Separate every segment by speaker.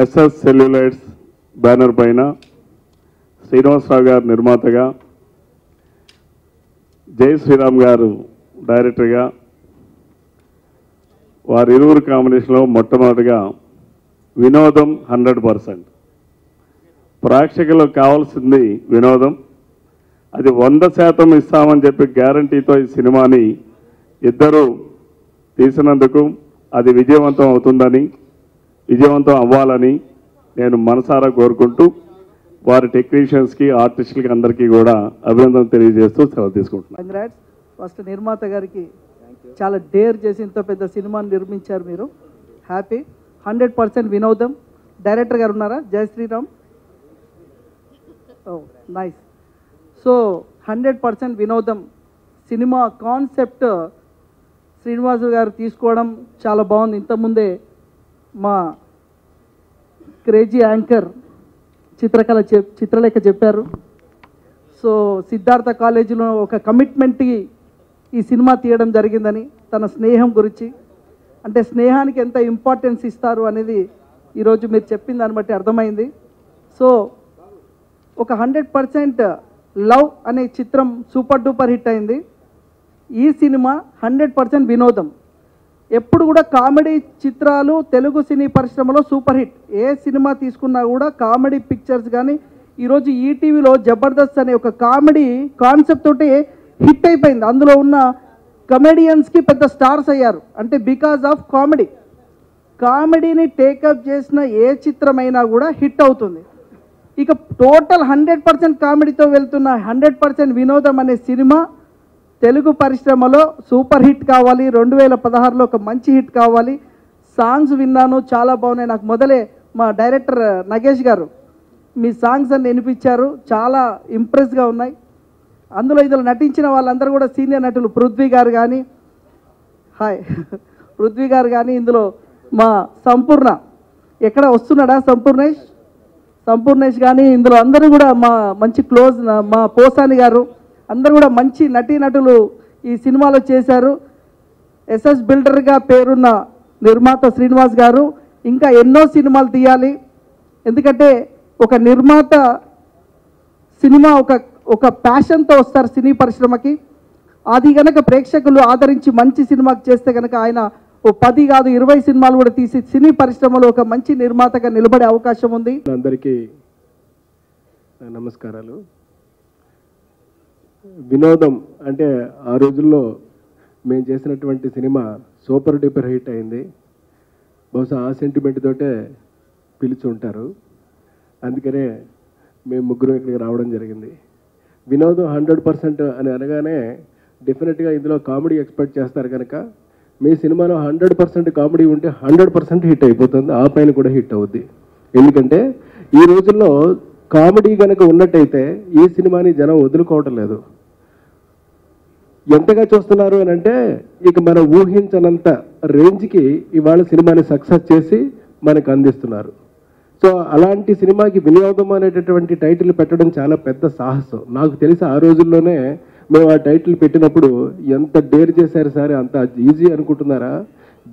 Speaker 1: SS సెల్యులైట్స్ banner పైన శ్రీనివాసరావు గారు నిర్మాతగా, జై శ్రీరామ్ గారు డైరెక్టర్గా, వారిరువురు కాంబినేషన్లో మొట్టమొదటిగా వినోదం 100%. ప్రేక్షకులకు కావాల్సింది వినోదం. అది 100% ఇస్తామని చెప్పి గ్యారంటీతో ఈ సినిమాని ఇద్దరు తీసినందుకు అది విజయవంతం అవుతుందని, విజయవంతం అవ్వాలని నేను మనసారా కోరుకుంటూ వారి టెక్నీషియన్స్కి, ఆర్టిస్టులకి అందరికీ కూడా అభినందనలు తెలియజేస్తూ సెలవు తీసుకుంటున్నాను.
Speaker 2: కంగ్రాట్స్. ఫస్ట్ నిర్మాత గారికి చాలా డేర్ చేసి ఇంత పెద్ద సినిమాని నిర్మించారు మీరు. హ్యాపీ. 100% వినోదం. డైరెక్టర్ గారు ఉన్నారా? జై శ్రీరామ్. ఓ నైస్. సో 100% వినోదం సినిమా కాన్సెప్ట్ శ్రీనివాసు గారు తీసుకోవడం చాలా బాగుంది. ఇంతకుముందే మా క్రేజీ యాంకర్ చిత్రలేఖ చెప్పారు. సో సిద్ధార్థ కాలేజీలో ఒక కమిట్మెంట్కి ఈ సినిమా తీయడం జరిగిందని, తన స్నేహం గురించి, అంటే స్నేహానికి ఎంత ఇంపార్టెన్స్ ఇస్తారు అనేది ఈరోజు మీరు చెప్పిన దాన్ని బట్టి అర్థమైంది. సో ఒక 100% లవ్ అనే చిత్రం సూపర్ డూపర్ హిట్ అయింది. ఈ సినిమా 100% వినోదం. ఎప్పుడు కూడా కామెడీ చిత్రాలు తెలుగు సినీ పరిశ్రమలో సూపర్ హిట్. ఏ సినిమా తీసుకున్నా కూడా కామెడీ పిక్చర్స్ కానీ, ఈరోజు ఈటీవీలో జబర్దస్త్ అనే ఒక కామెడీ కాన్సెప్ట్ తోటి హిట్ అయిపోయింది. అందులో ఉన్న కమెడియన్స్కి పెద్ద స్టార్స్ అయ్యారు. అంటే బికాజ్ ఆఫ్ కామెడీ. కామెడీని టేకప్ చేసిన ఏ చిత్రమైనా కూడా హిట్ అవుతుంది. ఇక టోటల్ 100% కామెడీతో వెళ్తున్న 100% వినోదం అనే సినిమా తెలుగు పరిశ్రమలో సూపర్ హిట్ కావాలి. 2016లో ఒక మంచి హిట్ కావాలి. సాంగ్స్ విన్నాను, చాలా బాగున్నాయి. నాకు మొదలే మా డైరెక్టర్ నగేష్ గారు మీ సాంగ్స్ అన్ని వినిపించారు, చాలా ఇంప్రెస్గా ఉన్నాయి. ఇందులో నటించిన వాళ్ళందరూ కూడా సీనియర్ నటులు. పృథ్వీ గారు కానీ, హాయ్ పృథ్వీ గారు కానీ, ఇందులో మా సంపూర్ణ ఎక్కడ వస్తున్నాడా సంపూర్ణేష్ కానీ, ఇందులో అందరూ కూడా మా మంచి క్లోజ్, మా పోసాని గారు, అందరూ కూడా మంచి నటీనటులు ఈ సినిమాలో చేశారు. ఎస్ఎస్ బిల్డర్గా పేరున్న నిర్మాత శ్రీనివాస్ గారు ఇంకా ఎన్నో సినిమాలు తీయాలి. ఎందుకంటే ఒక నిర్మాత సినిమా ఒక ప్యాషన్తో వస్తారు సినీ పరిశ్రమకి. అది కనుక ప్రేక్షకులు ఆదరించి మంచి సినిమాకి చేస్తే కనుక ఆయన ఓ 10 కాదు 20 సినిమాలు కూడా తీసి సినీ పరిశ్రమలో ఒక మంచి నిర్మాతగా నిలబడే అవకాశం ఉంది.
Speaker 3: అందరికీ నమస్కారాలు. వినోదం అంటే ఆ రోజుల్లో మేము చేసినటువంటి సినిమా సూపర్ డూపర్ హిట్ అయింది. బహుశా ఆ సెంటిమెంట్ తోటే పిలిచి ఉంటారు. అందుకనే మేము ముగ్గురు ఇక్కడికి రావడం జరిగింది. వినోదం 100% అని అనగానే డెఫినెట్గా ఇందులో కామెడీ ఎక్స్పెక్ట్ చేస్తారు కనుక మీ సినిమాలో 100% కామెడీ ఉంటే 100% హిట్ అయిపోతుంది. ఆ పైన కూడా హిట్ అవుద్ది. ఎందుకంటే ఈ రోజుల్లో కామెడీ కనుక ఉన్నట్టయితే ఈ సినిమాని జనం వదులుకోవటం లేదు. ఎంతగా చూస్తున్నారు అని అంటే ఇక మనం ఊహించనంత రేంజ్కి ఇవాళ సినిమాని సక్సెస్ చేసి మనకు అందిస్తున్నారు. సో అలాంటి సినిమాకి వినియోగం అనేటటువంటి టైటిల్ పెట్టడం చాలా పెద్ద సాహసం. నాకు తెలిసి ఆ రోజుల్లోనే మేము ఆ టైటిల్ పెట్టినప్పుడు ఎంత డేర్ చేశారు సార్, అంత ఈజీ అనుకుంటున్నారా?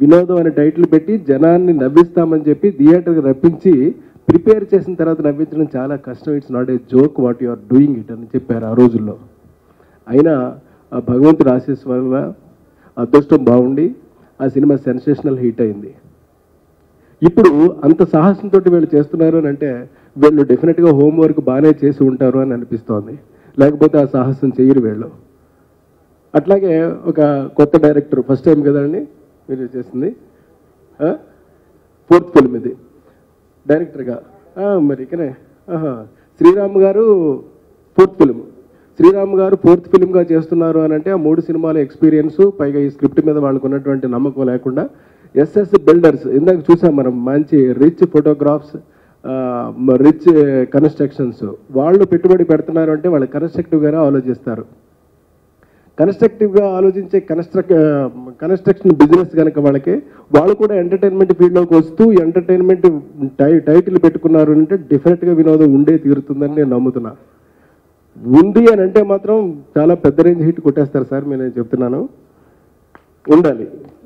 Speaker 3: వినోదం అనే టైటిల్ పెట్టి జనాన్ని నవ్విస్తామని చెప్పి థియేటర్కి రప్పించి ప్రిపేర్ చేసిన తర్వాత నవ్వించడం చాలా కష్టం. It's not a joke what you are doing it అని చెప్పారు ఆ రోజుల్లో. అయినా ఆ భగవంతుడి ఆశీస్ వల్ల అదృష్టం బాగుండి ఆ సినిమా సెన్సేషనల్ హిట్ అయింది. ఇప్పుడు అంత సాహసంతో వీళ్ళు చేస్తున్నారు అని అంటే వీళ్ళు డెఫినెట్గా హోంవర్క్ బాగానే చేసి ఉంటారు అని అనిపిస్తోంది. లేకపోతే ఆ సాహసం చేయరు వీళ్ళు. అట్లాగే ఒక కొత్త డైరెక్టర్, ఫస్ట్ టైం కదండి మీరు చేసింది, 4th ఫిల్మ్ ఇది డైరెక్టర్గా. మరి ఇకనే శ్రీరామ్ గారు 4th ఫిల్మ్. శ్రీరామ్ గారు 4th ఫిల్మ్గా చేస్తున్నారు అని అంటే ఆ 3 సినిమాల ఎక్స్పీరియన్స్, పైగా ఈ స్క్రిప్ట్ మీద వాళ్ళకు ఉన్నటువంటి నమ్మకం లేకుండా ఎస్ఎస్ బిల్డర్స్ ఇందాక చూసాం మనం, మంచి రిచ్ ఫోటోగ్రాఫ్స్, రిచ్ కన్స్ట్రక్షన్స్, వాళ్ళు పెట్టుబడి పెడుతున్నారు అంటే వాళ్ళు కన్స్ట్రక్టివ్గానే ఆలోచిస్తారు. కన్స్ట్రక్టివ్గా ఆలోచించే కన్స్ట్రక్షన్ బిజినెస్ కనుక వాళ్ళు కూడా ఎంటర్టైన్మెంట్ ఫీల్డ్లోకి వస్తూ ఎంటర్టైన్మెంట్ టైటిల్ పెట్టుకున్నారు అంటే డెఫినెట్గా వినోదం ఉండే తీరుతుందని నేను నమ్ముతున్నా. ఉంది అని అంటే మాత్రం చాలా పెద్ద రేంజ్ హిట్ కొట్టేస్తారు సార్. నేను చెప్తున్నాను,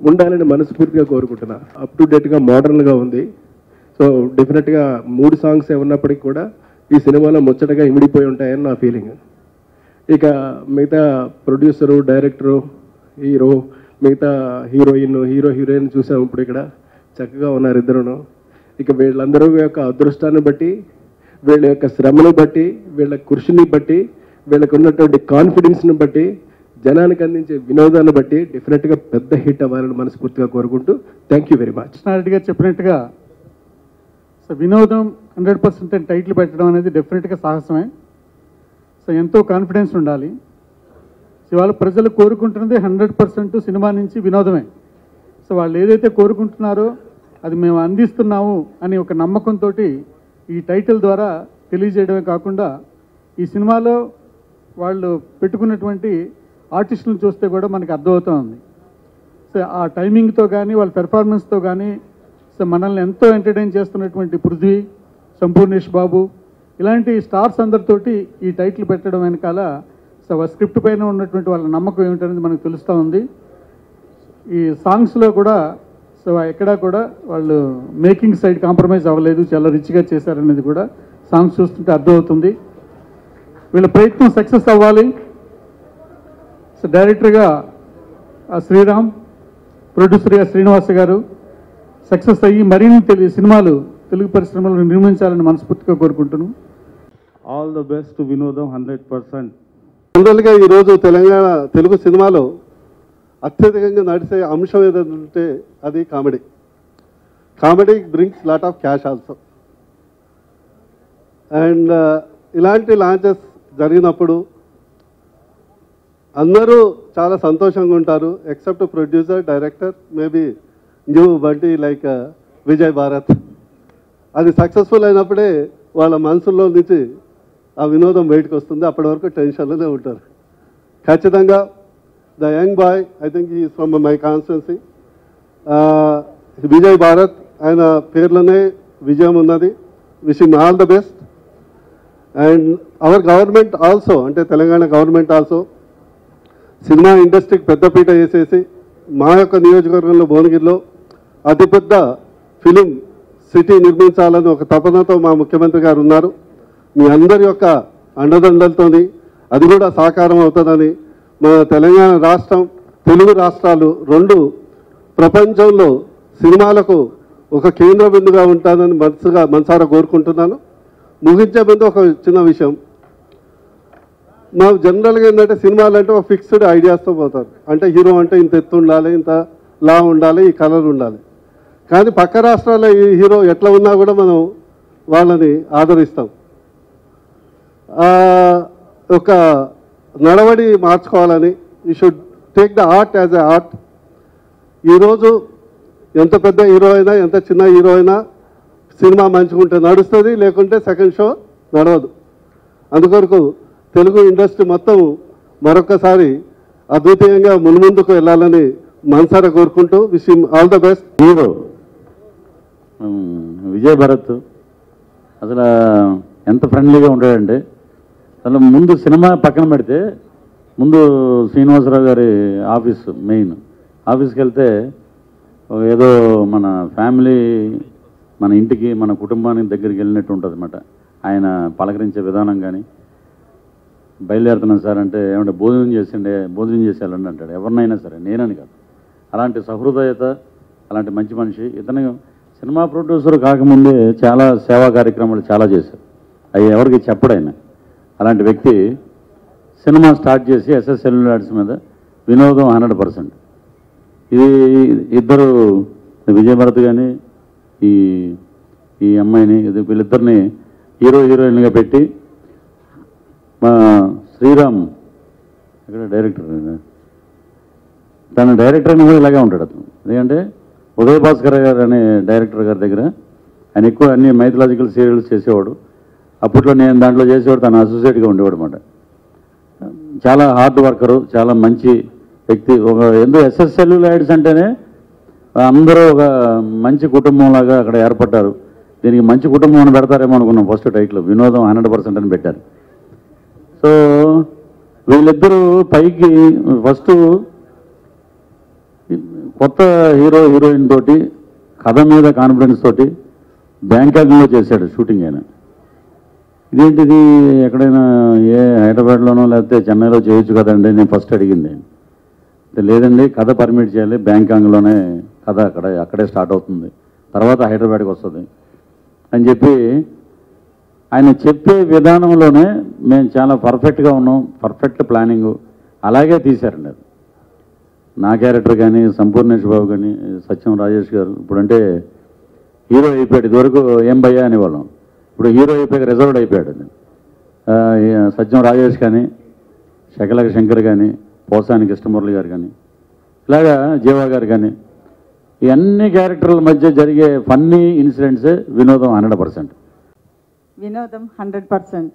Speaker 3: ఉండాలని మనస్ఫూర్తిగా కోరుకుంటున్నా. అప్ టు డేట్గా మోడర్న్గా ఉంది. సో డెఫినెట్గా 3 సాంగ్స్ ఉన్నప్పటికీ కూడా ఈ సినిమాలో ముచ్చటగా ఇమిడిపోయి ఉంటాయని నా ఫీలింగ్. ఇక మిగతా ప్రొడ్యూసరు, డైరెక్టరు, హీరో, మిగతా హీరోయిన్ చూసాము ఇప్పుడు ఇక్కడ చక్కగా ఉన్నారు ఇద్దరును. ఇక వీళ్ళందరూ యొక్క అదృష్టాన్ని బట్టి, వీళ్ళ యొక్క శ్రమను బట్టి, వీళ్ళ కృషిని బట్టి, వీళ్ళకు ఉన్నటువంటి కాన్ఫిడెన్స్ని బట్టి, జనానికి అందించే వినోదాన్ని బట్టి డెఫినెట్గా పెద్ద హిట్ అవ్వాలని మనస్ఫూర్తిగా కోరుకుంటూ thank you very much.
Speaker 4: Krishna Reddy గారు చెప్పినట్టుగా సో వినోదం 100% టైటిల్ పెట్టడం అనేది డెఫినెట్గా సాహసమే. సో ఎంతో కాన్ఫిడెన్స్ ఉండాలి. ఇవాళ ప్రజలు కోరుకుంటున్నది 100% సినిమా నుంచి వినోదమే. సో వాళ్ళు ఏదైతే కోరుకుంటున్నారో అది మేము అందిస్తున్నాము అని ఒక నమ్మకంతో ఈ టైటిల్ ద్వారా తెలియజేయడమే కాకుండా ఈ సినిమాలో వాళ్ళు పెట్టుకున్నటువంటి ఆర్టిస్టులను చూస్తే కూడా మనకు అర్థమవుతూ ఉంది. సో ఆ టైమింగ్తో కానీ వాళ్ళ పెర్ఫార్మెన్స్తో కానీ సో మనల్ని ఎంతో ఎంటర్టైన్ చేస్తున్నటువంటి పృథ్వీ, సంపూర్ణేష్ బాబు ఇలాంటి స్టార్స్ అందరితోటి ఈ టైటిల్ పెట్టడం వెనకాల సో స్క్రిప్ట్ పైన ఉన్నటువంటి వాళ్ళ నమ్మకం ఏమిటనేది మనకు తెలుస్తూ ఉంది. ఈ సాంగ్స్లో కూడా సో ఎక్కడా కూడా వాళ్ళు మేకింగ్ సైడ్ కాంప్రమైజ్ అవ్వలేదు, చాలా రిచ్గా చేశారనేది కూడా సాంగ్స్ చూస్తుంటే అర్థమవుతుంది. వీళ్ళ ప్రయత్నం సక్సెస్ అవ్వాలి. సో డైరెక్టర్గా శ్రీరామ్, ప్రొడ్యూసర్గా శ్రీనివాస గారు సక్సెస్ అయ్యి మరిన్ని సినిమాలు తెలుగు పరిశ్రమలో నిర్మించాలని మనస్ఫూర్తిగా కోరుకుంటున్నాను.
Speaker 5: ఆల్ ద బెస్ట్ టు వినోదం 100%.
Speaker 6: జనరల్గా ఈరోజు తెలంగాణ తెలుగు సినిమాలో అత్యధికంగా నడిచే అంశం ఏదంటే అది comedy. Comedy brings lot of cash also. And ఇలాంటి లాంచెస్ జరిగినప్పుడు అందరూ చాలా సంతోషంగా ఉంటారు except producer, director, maybe new Bunty like Vijay Bharat. అది సక్సెస్ఫుల్ అయినప్పుడే వాళ్ళ మనసులో నుంచి ఆ వినోదం బయటకు వస్తుంది. అప్పటి వరకు టెన్షన్లోనే ఉంటారు. ఖచ్చితంగా the young boy, I think ఈ from my constituency, Vijay Bharat, ఆయన పేర్లోనే విజయం ఉన్నది. Wishing all the best. And our government also, అంటే తెలంగాణ గవర్నమెంట్ ఆల్సో సినిమా ఇండస్ట్రీకి పెద్దపీట వేసేసి మా యొక్క నియోజకవర్గంలో భువనగిరిలో అతిపెద్ద ఫిలిం సిటీ నిర్మించాలని ఒక తపనతో మా ముఖ్యమంత్రి గారు ఉన్నారు. మీ అందరి యొక్క అండదండలతోని అది కూడా సాకారం అవుతుందని, మన తెలంగాణ రాష్ట్రం, తెలుగు రాష్ట్రాలు రెండు ప్రపంచంలో సినిమాలకు ఒక కేంద్ర బిందుగా ఉంటానని మనసారా కోరుకుంటున్నాను. ముగించే ముందు ఒక చిన్న విషయం. మాకు జనరల్గా ఏంటంటే సినిమాలు అంటే ఒక ఫిక్స్డ్ ఐడియాస్తో పోతారు. అంటే హీరో అంటే ఇంత ఎత్తు ఉండాలి, ఇంత లా ఉండాలి, ఈ కలర్ ఉండాలి. కానీ పక్క రాష్ట్రాల్లో ఈ హీరో ఎట్లా ఉన్నా కూడా మనం వాళ్ళని ఆదరిస్తాం. ఒక నడవడి మార్చుకోవాలని, you should take the art as a art. ఈరోజు ఎంత పెద్ద హీరో అయినా, ఎంత చిన్న హీరో అయినా సినిమా మంచిగుంటే నడుస్తుంది, లేకుంటే సెకండ్ షో నడవదు. అందుకొరకు తెలుగు ఇండస్ట్రీ మొత్తం మరొకసారి అద్వితీయంగా మున్ముందుకు వెళ్ళాలని మనసారా కోరుకుంటూ wish him all the best.
Speaker 5: Hero Vijay Bharat అసలు ఎంత ఫ్రెండ్లీగా ఉంటాడంటే, అసలు ముందు సినిమా పక్కన పెడితే ముందు శ్రీనివాసరావు గారి ఆఫీస్, మెయిన్ ఆఫీస్కి వెళ్తే ఏదో మన ఫ్యామిలీ, మన ఇంటికి, మన కుటుంబానికి దగ్గరికి వెళ్ళినట్టు ఉంటుంది అన్నమాట. ఆయన పలకరించే విధానం కానీ, బయలుదేరుతున్నాను సార్ అంటే ఏమంటే భోజనం చేసేయాలండి అంటాడు. ఎవరినైనా సరే, నేనని కాదు. అలాంటి సహృదయత, అలాంటి మంచి మనిషి. ఇతను సినిమా ప్రొడ్యూసర్ కాకముందే చాలా సేవా కార్యక్రమాలు చాలా చేశారు. అవి ఎవరికి చెప్పడైనా. అలాంటి వ్యక్తి సినిమా స్టార్ట్ చేసి ఎస్ఎస్ సెల్యులాయిడ్స్ మీద వినోదం 100%. ఇది ఇద్దరు విజయ్ భరత్ కానీ ఈ అమ్మాయిని, వీళ్ళిద్దరిని హీరోయిన్గా పెట్టి, మా శ్రీరామ్ ఇక్కడ డైరెక్టర్, తన డైరెక్టర్ అని కూడా ఇలాగే ఉంటాడు అతను. ఎందుకంటే ఉదయ్ భాస్కర్ గారు అనే డైరెక్టర్ గారి దగ్గర ఆయన ఎక్కువ అన్ని మైథలాజికల్ సీరియల్స్ చేసేవాడు. అప్పట్లో నేను దాంట్లో చేసేవాడు, తన అసోసియేట్గా ఉండేవాడు అనమాట. చాలా హార్డ్ వర్కరు, చాలా మంచి వ్యక్తి. ఎందుకు ఎస్ఎస్ సెల్యులాయిడ్స్ అంటేనే అందరూ ఒక మంచి కుటుంబంలాగా అక్కడ ఏర్పడ్డారు. దీనికి మంచి కుటుంబం అని పెడతారేమో అనుకున్నాం. ఫస్ట్ టైటిల్ వినోదం 100% అని పెట్టారు. సో వీళ్ళిద్దరూ పైకి ఫస్ట్ కొత్త హీరోయిన్ తోటి, కథ మీద కాన్ఫిడెన్స్ తోటి బ్యాంకాక్లో చేశాడు షూటింగ్. ఆయన ఇదేంటిది ఎక్కడైనా హైదరాబాద్లోనో లేకపోతే చెన్నైలో చేయొచ్చు కదండి నేను ఫస్ట్ అడిగింది. లేదండి, కథ పర్మిట్ చేయాలి, బ్యాంకాక్లోనే కథ అక్కడే స్టార్ట్ అవుతుంది, తర్వాత హైదరాబాద్కి వస్తుంది అని చెప్పి ఆయన చెప్పే విధానంలోనే మేము చాలా పర్ఫెక్ట్గా ఉన్నాం, పర్ఫెక్ట్ ప్లానింగు అలాగే తీశారండి. అది నా క్యారెక్టర్ కానీ, సంపూర్ణేష్ బాబు కానీ, సత్యం రాజేష్ గారు ఇప్పుడంటే హీరో అయిపోయాడు. ఇదివరకు ఏం భయ్యా అనేవాళ్ళం, ఇప్పుడు హీరో అయిపోయాక రిజర్వ్డ్ అయిపోయాడు. సత్యం రాజేష్ కానీ, శకలక శంకర్ కానీ, పోసాని కృష్ణమురళి గారు కానీ, ఇలాగా జీవా గారు కానీ, ఈ అన్ని క్యారెక్టర్ల మధ్య జరిగే ఫన్నీ ఇన్సిడెంట్సే వినోదం 100%.
Speaker 7: వినోదం 100%.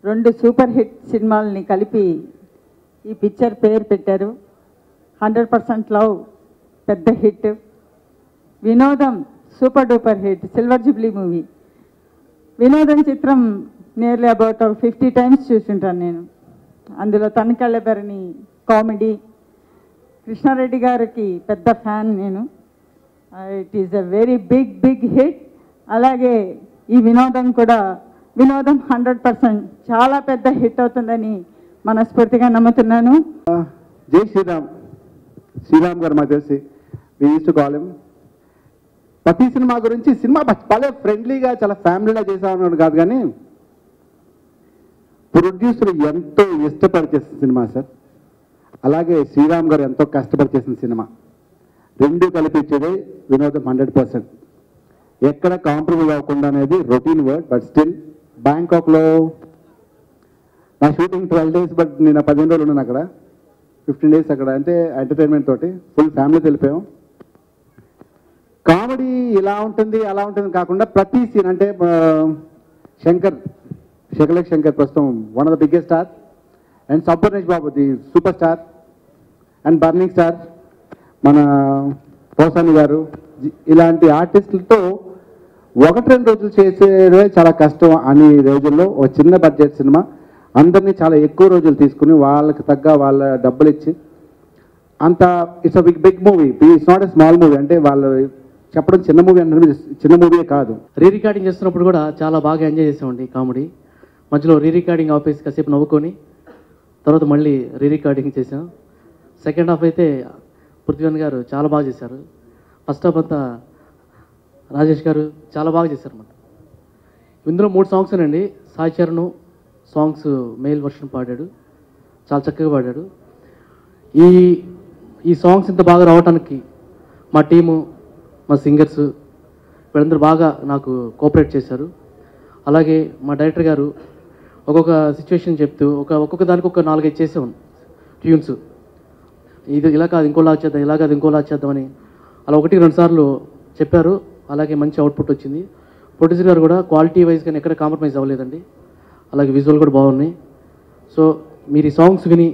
Speaker 7: 2 సూపర్ హిట్ సినిమాలని కలిపి ఈ పిక్చర్ పేరు పెట్టారు. 100% లవ్ పెద్ద హిట్, వినోదం super duper hit, silver Jubilee movie. వినోదం చిత్రం నియర్లీ అబౌట్ 50 టైమ్స్ చూసుంటాను నేను. అందులో తనకళ్ళబెరని కామెడీ, కృష్ణారెడ్డి గారికి పెద్ద ఫ్యాన్ నేను. It is a very big hit. అలాగే ఈ వినోదం కూడా, వినోదం 100% చాలా పెద్ద హిట్ అవుతుందని మనస్ఫూర్తిగా నమ్ముతున్నాను.
Speaker 8: జై శ్రీరామ్. శ్రీరామ్ గారు మాకు తెలిసి we used to call him. ప్రతి సినిమా గురించి సినిమా భలే ఫ్రెండ్లీగా చాలా ఫ్యామిలీగా చేసామన్నాడు కాదు, కానీ ప్రొడ్యూసర్ ఎంతో ఇష్టపడి చేసిన సినిమా సార్. అలాగే శ్రీరామ్ గారు ఎంతో కష్టపడి చేసిన సినిమా. రెండు కలిపించేదే వినోదం 100%. ఎక్కడ కాంప్రమైజ్ అవ్వకుండా అనేది రొటీన్ వర్డ్. బట్ స్టిల్ బ్యాంకాక్లో నా షూటింగ్ 12 days, బట్ నేను 15 రోజులు ఉన్నాను అక్కడ, 15 days అక్కడ. అంటే ఎంటర్టైన్మెంట్ తోటి ఫుల్ ఫ్యామిలీ తెలిపాం. కామెడీ ఇలా ఉంటుంది అలా ఉంటుంది కాకుండా ప్రతి సీన్ అంటే శకలక్ శంకర్ ప్రస్తుతం one of the biggest star, and Sampoornesh Babu the super star and burning star, మన పోసాని గారు, ఇలాంటి ఆర్టిస్టులతో 1-2 రోజులు చేసేదే చాలా కష్టం. అని రోజుల్లో ఒక చిన్న బడ్జెట్ సినిమా అందరినీ చాలా ఎక్కువ రోజులు తీసుకుని వాళ్ళకి తగ్గ వాళ్ళ డబ్బులు ఇచ్చి అంత it's a big movie. It's not a small movie. అంటే వాళ్ళు చెప్పడం చిన్న మూవీ అంటే చిన్న మూవీయే కాదు.
Speaker 9: రీ రికార్డింగ్ చేస్తున్నప్పుడు కూడా చాలా బాగా ఎంజాయ్ చేసామండి కామెడీ. మధ్యలో రీ రికార్డింగ్ ఆఫీస్ కాసేపు నవ్వుకొని తర్వాత మళ్ళీ రీ రికార్డింగ్ చేసాం. సెకండ్ హాఫ్ అయితే పృథ్వీన్ గారు చాలా బాగా చేశారు. ఫస్ట్ హాఫ్ అంతా రాజేష్ గారు చాలా బాగా చేశారు అన్నమాట. ఇందులో 3 సాంగ్స్ అండి. Sai Charan songs male version పాడాడు, చాలా చక్కగా పాడాడు. ఈ సాంగ్స్ ఇంత బాగా రావడానికి మా టీము, మా సింగర్స్ వీళ్ళందరూ బాగా నాకు కోఆపరేట్ చేశారు. అలాగే మా డైరెక్టర్ గారు ఒక్కొక్క సిచ్యువేషన్ చెప్తూ ఒక్కొక్క దానికి ఒక 4-5 చేసాం ట్యూన్స్. ఇది ఇలా కాదు ఇంకోలా చేద్దాం, ఇలా కాదు ఇంకోలా చేద్దామని అలా 1-2 సార్లు చెప్పారు. అలాగే మంచి అవుట్పుట్ వచ్చింది. ప్రొడ్యూసర్ గారు కూడా క్వాలిటీ వైజ్ కానీ ఎక్కడ కాంప్రమైజ్ అవ్వలేదండి. అలాగే విజువల్ కూడా బాగున్నాయి. సో మీరు ఈ సాంగ్స్ విని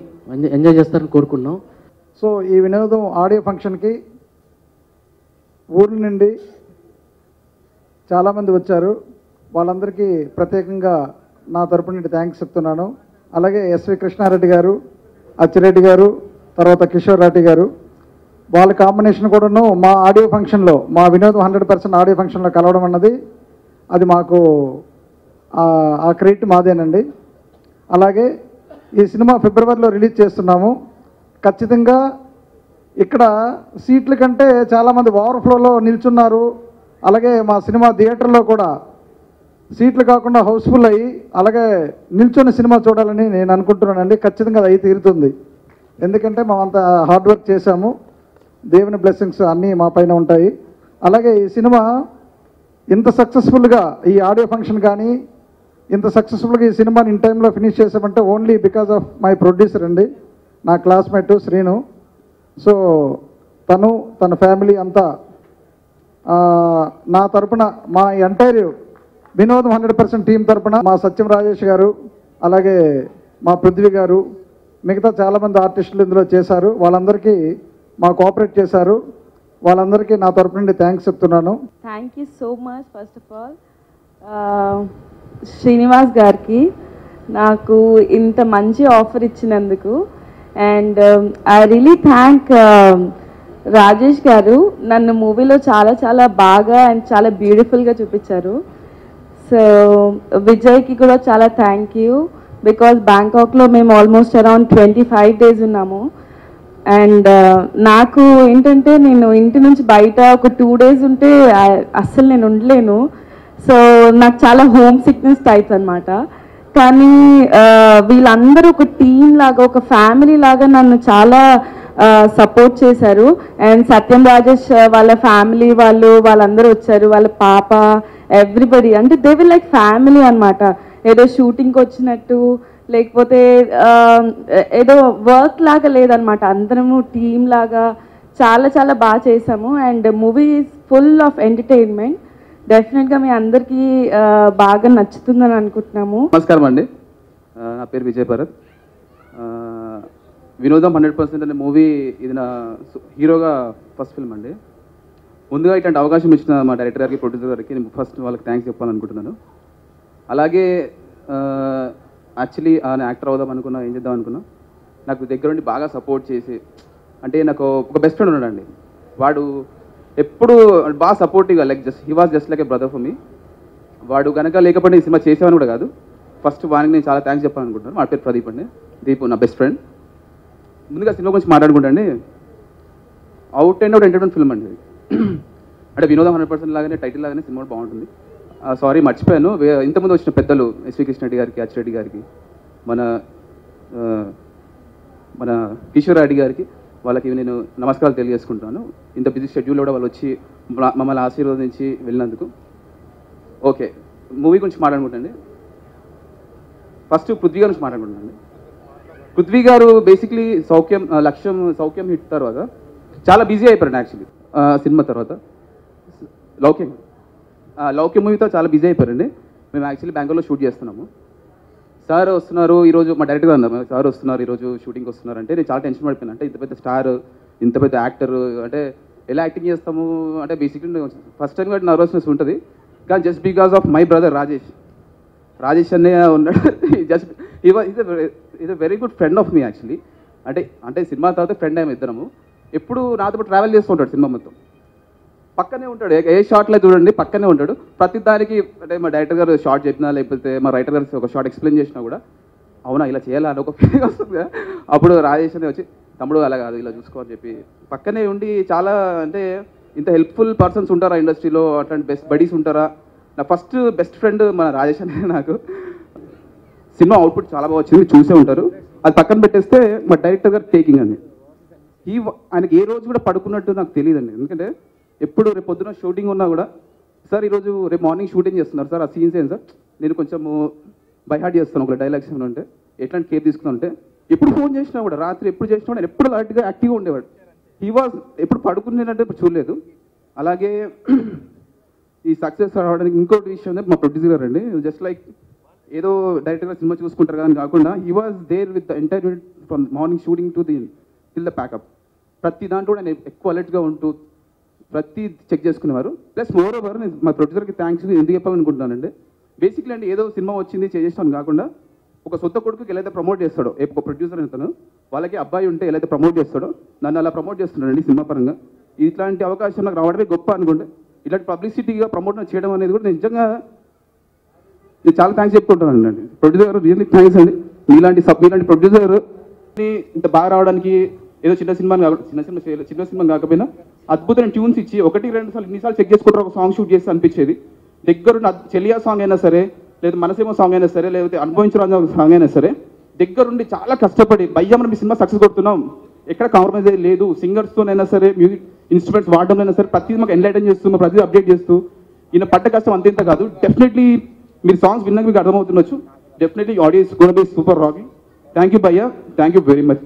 Speaker 9: ఎంజాయ్ చేస్తారని కోరుకుంటున్నాం.
Speaker 2: సో ఈ వినోదం ఆడియో ఫంక్షన్కి ఊర్ల నుండి చాలామంది వచ్చారు. వాళ్ళందరికీ ప్రత్యేకంగా నా తరపు నుండి థ్యాంక్స్ చెప్తున్నాను. అలాగే ఎస్వి కృష్ణారెడ్డి గారు, అచ్చిరెడ్డి గారు, తర్వాత కిషోర్ రెడ్డి గారు, వాళ్ళ కాంబినేషన్ కూడాను మా ఆడియో ఫంక్షన్లో, మా వినోదం 100% ఆడియో ఫంక్షన్లో కలవడం అన్నది అది మాకు ఆ క్రెడిట్ మాదేనండి. అలాగే ఈ సినిమా ఫిబ్రవరిలో రిలీజ్ చేస్తున్నాము. ఖచ్చితంగా ఇక్కడ సీట్ల కంటే చాలామంది ఓవర్ఫ్లోలో నిల్చున్నారు. అలాగే మా సినిమా థియేటర్లో కూడా సీట్లు కాకుండా హౌస్ఫుల్ అయ్యి అలాగే నిల్చొని సినిమా చూడాలని నేను అనుకుంటున్నానండి. ఖచ్చితంగా అది అయి తీరుతుంది. ఎందుకంటే మేమంతా హార్డ్ వర్క్ చేశాము. దేవుని బ్లెస్సింగ్స్ అన్నీ మా పైన ఉంటాయి. అలాగే ఈ సినిమా ఇంత సక్సెస్ఫుల్గా ఈ ఆడియో ఫంక్షన్ కానీ ఇంత సక్సెస్ఫుల్గా ఈ సినిమాని ఇన్ టైంలో ఫినిష్ చేసామంటే only because of my producer అండి, నా క్లాస్మేట్ శ్రీను. సో తన ఫ్యామిలీ అంతా నా తరపున, మా ఎంటైర్ వినోదం 100% టీం తరపున, మా సత్యం రాజేష్ గారు, అలాగే మా పృథ్వీ గారు, మిగతా చాలామంది ఆర్టిస్టులు ఇందులో చేశారు. వాళ్ళందరికీ మా కోఆపరేట్ చేశారు. వాళ్ళందరికీ నా తరపు నుండి థ్యాంక్స్ చెప్తున్నాను.
Speaker 10: Thank you so much. First of all Srinivas గారికి నాకు ఇంత మంచి ఆఫర్ ఇచ్చినందుకు, and I really thank Rajesh గారు నన్ను మూవీలో చాలా చాలా బాగా అండ్ చాలా బ్యూటిఫుల్గా చూపించారు. సో విజయ్కి కూడా చాలా థ్యాంక్ యూ. బికాజ్ బ్యాంకాక్లో మేము ఆల్మోస్ట్ అరౌండ్ 25 days ఉన్నాము. అండ్ నాకు ఏంటంటే నేను ఇంటి నుంచి బయట ఒక 2 days ఉంటే అస్సలు నేను ఉండలేను. సో నాకు చాలా హోమ్ సిక్నెస్ టైప్ అనమాట. కానీ వీళ్ళందరూ ఒక టీమ్ లాగా, ఒక ఫ్యామిలీ లాగా నన్ను చాలా సపోర్ట్ చేశారు. అండ్ సత్యం రాజేష్ వాళ్ళ ఫ్యామిలీ వాళ్ళందరూ వచ్చారు, వాళ్ళ పాప, ఎవ్రీబడి. అంటే దే విల్ లైక్ ఫ్యామిలీ అనమాట. ఏదో షూటింగ్కి వచ్చినట్టు లేకపోతే ఏదో వర్క్ లాగా లేదనమాట. అందరము టీమ్ లాగా చాలా చాలా బాగా చేసాము. And movie is full of entertainment. డెఫినెట్గా మీ అందరికీ బాగా నచ్చుతుందని అనుకుంటున్నాము.
Speaker 11: నమస్కారం అండి, నా పేరు విజయ్ భరత్. వినోదం 100% అనే మూవీ ఇది నా హీరోగా ఫస్ట్ ఫిల్మ్ అండి. ముందుగా ఇట్లాంటి అవకాశం ఇచ్చిన మా డైరెక్టర్ గారికి, ప్రొడ్యూసర్ గారికి నేను ఫస్ట్ వాళ్ళకి థ్యాంక్స్ చెప్పాలనుకుంటున్నాను. అలాగే యాక్చువల్లీ యాక్టర్ అవుదాం అనుకున్నా, ఏం చేద్దాం అనుకున్నా, నాకు దగ్గరుండి బాగా సపోర్ట్ చేసి, అంటే నాకు ఒక బెస్ట్ ఫ్రెండ్ ఉన్నాడండి. వాడు ఎప్పుడు బాగా సపోర్టివ్గా, like he was just like A brother for me. వాడు కనుక లేకపోతే ఈ సినిమా చేసేవాని కూడా కాదు. ఫస్ట్ వానికి నేను చాలా థ్యాంక్స్ చెప్పాలనుకుంటున్నాను. మా పేరు ప్రదీప్ అండి, దీపు నా బెస్ట్ ఫ్రెండ్. ముందుగా సినిమా గురించి మాట్లాడుకుంటండి. Out and out entertainment film అండి. అంటే వినోదం 100% లాగానే, టైటిల్ లాగానే సినిమా బాగుంటుంది. సారీ మర్చిపోయాను, ఇంతకుముందు వచ్చిన పెద్దలు ఎస్వి కృష్ణ రెడ్డి గారికి, అచ్చిరెడ్డి గారికి, మన కిషోర్ రెడ్డి గారికి, వాళ్ళకి నేను నమస్కారాలు తెలియజేసుకుంటున్నాను. ఇంత బిజీ షెడ్యూల్ కూడా వాళ్ళు వచ్చి మమ్మల్ని ఆశీర్వదించి వెళ్ళినందుకు. ఓకే, మూవీ గురించి మాట్లాడుకుంటండి. ఫస్ట్ పృథ్వీ గారి నుంచి మాట్లాడుకుంటానండి. పృథ్వీ గారు బేసిక్లీ సౌఖ్యం హిట్ తర్వాత చాలా బిజీ అయిపోయారు. యాక్చువల్లీ సినిమా తర్వాత లౌక్యం మూవీతో చాలా బిజీ అయిపోయారండి. మేము యాక్చువల్లీ బెంగళూరులో షూట్ చేస్తున్నాము. సార్ వస్తున్నారు ఈరోజు, మా డైరెక్టర్ అన్నారు సార్ వస్తున్నారు ఈరోజు షూటింగ్కి వస్తున్నారు అంటే నేను చాలా టెన్షన్ పడిపోయాను. అంటే ఇంత పెద్ద స్టార్, ఇంత పెద్ద యాక్టర్, అంటే ఎలా యాక్టింగ్ చేస్తాము అంటే బేసిక్లీ ఫస్ట్ టైం కూడా నర్వస్నెస్ ఉంటుంది. కానీ just because of my brother Rajesh అనే ఉన్నాడు. Just is a very good friend of me actually. అంటే సినిమా తర్వాత ఫ్రెండ్ అయ్యాము ఇద్దరము. ఎప్పుడు నాతో ట్రావెల్ చేస్తూ ఉంటాడు, సినిమా మొత్తం పక్కనే ఉంటాడు. ఏ షార్ట్లో చూడండి పక్కనే ఉంటాడు. ప్రతి దానికి అంటే మా డైరెక్టర్ గారు షార్ట్ చెప్పినా, లేకపోతే మా రైటర్ గారు ఒక షార్ట్ ఎక్స్ప్లెయిన్ చేసినా కూడా అవునా ఇలా చేయాలా అని ఒక ఫీలింగ్ వస్తుంది కదా. అప్పుడు రాజేష్ అని వచ్చి తమ్ముడు అలా కాదు ఇలా చూసుకోని చెప్పి పక్కనే ఉండి చాలా, అంటే ఇంత హెల్ప్ఫుల్ పర్సన్స్ ఉంటారా ఇండస్ట్రీలో, అట్లాంటి బెస్ట్ బడీస్ ఉంటారా. నా ఫస్ట్ బెస్ట్ ఫ్రెండ్ మన రాజేష్ అనే. నాకు సినిమా అవుట్పుట్ చాలా బాగా వచ్చింది, చూసే ఉంటారు. అది పక్కన పెట్టేస్తే మా డైరెక్టర్ గారు టేకింగ్ అండి. ఆయనకి ఏ రోజు కూడా పడుకున్నట్టు నాకు తెలియదండి. ఎందుకంటే ఎప్పుడు రేపు పొద్దున షూటింగ్ ఉన్నా కూడా, సార్ ఈరోజు రేపు మార్నింగ్ షూటింగ్ చేస్తున్నారు సార్, ఆ సీన్స్ ఏంటి సార్, నేను కొంచెము బై హార్ట్ చేస్తాను ఒక డైలాగ్స్ ఏమైనా ఉంటే, ఎట్లాంటి కేర్ తీసుకున్నా అంటే ఎప్పుడు ఫోన్ చేసినా కూడా, రాత్రి ఎప్పుడు చేసినా కూడా ఎప్పుడు లైట్గా యాక్టివ్గా ఉండేవాడు. హీ వాజ్ ఎప్పుడు పడుకునేదంటే ఇప్పుడు చూడలేదు. అలాగే ఈ సక్సెస్ రావడానికి ఇంకోటి విషయం మా ప్రొడ్యూసర్ గారు అండి. జస్ట్ లైక్ ఏదో డైరెక్ట్గా సినిమా చూసుకుంటారు కానీ కాకుండా he was there with the entire unit from morning shooting to till the pack up. ప్రతి దాంట్లో కూడా నేను ఎక్కువ అలర్ట్గా ఉంటూ ప్రతి చెక్ చేసుకునేవారు. ప్లస్ మోర్ ఓవర్ నేను మా ప్రొడ్యూసర్కి థ్యాంక్స్ ఎందుకు చెప్పాలనుకుంటున్నానండి. బేసిక్లీ అంటే ఏదో సినిమా వచ్చింది చేసేస్తాను కాకుండా, ఒక సొంత కొడుకుకి ఎలా అయితే ప్రమోట్ చేస్తాడో, ఒక ప్రొడ్యూసర్ అతను వాళ్ళకి అబ్బాయి ఉంటే ఎలా అయితే ప్రమోట్ చేస్తాడో నన్ను అలా ప్రమోట్ చేస్తున్నాడండి సినిమా పరంగా. ఇట్లాంటి అవకాశం నాకు రావడమే గొప్ప అనుకోండి. ఇలాంటి పబ్లిసిటీగా ప్రమోట్ చేయడం అనేది కూడా నిజంగా నేను చాలా థ్యాంక్స్ చెప్పుకుంటాను అండి. ప్రొడ్యూసర్ గారు రియల్లీ థ్యాంక్స్ అండి. మీలాంటి ప్రొడ్యూసర్ ఇంత బాగా రావడానికి ఏదో చిన్న సినిమా కాకపోయినా అద్భుతమైన ట్యూన్స్ ఇచ్చి 1-2 సార్లు ఇన్నిసార్లు చెక్ చేసుకుంటారు ఒక సాంగ్ షూట్ చేస్తే అనిపించేది. దగ్గరుండి చెలియా సాంగ్ అయినా సరే, లేదా మనసేమో సాంగ్ అయినా సరే, లేకపోతే అనుభవించడం సాంగ్ అయినా సరే, దగ్గరుండి చాలా కష్టపడి భయ్యా మనం ఈ సినిమా సక్సెస్ కొడుతున్నాం, ఎక్కడ కాంప్రమైజ్ లేదు, సింగర్స్తోనైనా సరే, మ్యూజిక్ ఇన్స్ట్రుమెంట్స్ వాడడంలో సరే ప్రతిదీ మాకు ఎన్లైటన్ చేస్తూ, ప్రతిదీ అప్డేట్ చేస్తూ, ఈయన పడ్డ కష్టం అంత కాదు. డెఫినెట్లీ మీరు సాంగ్స్ విన్నాక మీకు అర్థమవుతుండొచ్చు. డెఫినెట్లీ ఆడియన్స్ కూడా be super rocking. Thank you భయ్యా, థ్యాంక్ యూ వెరీ మచ్.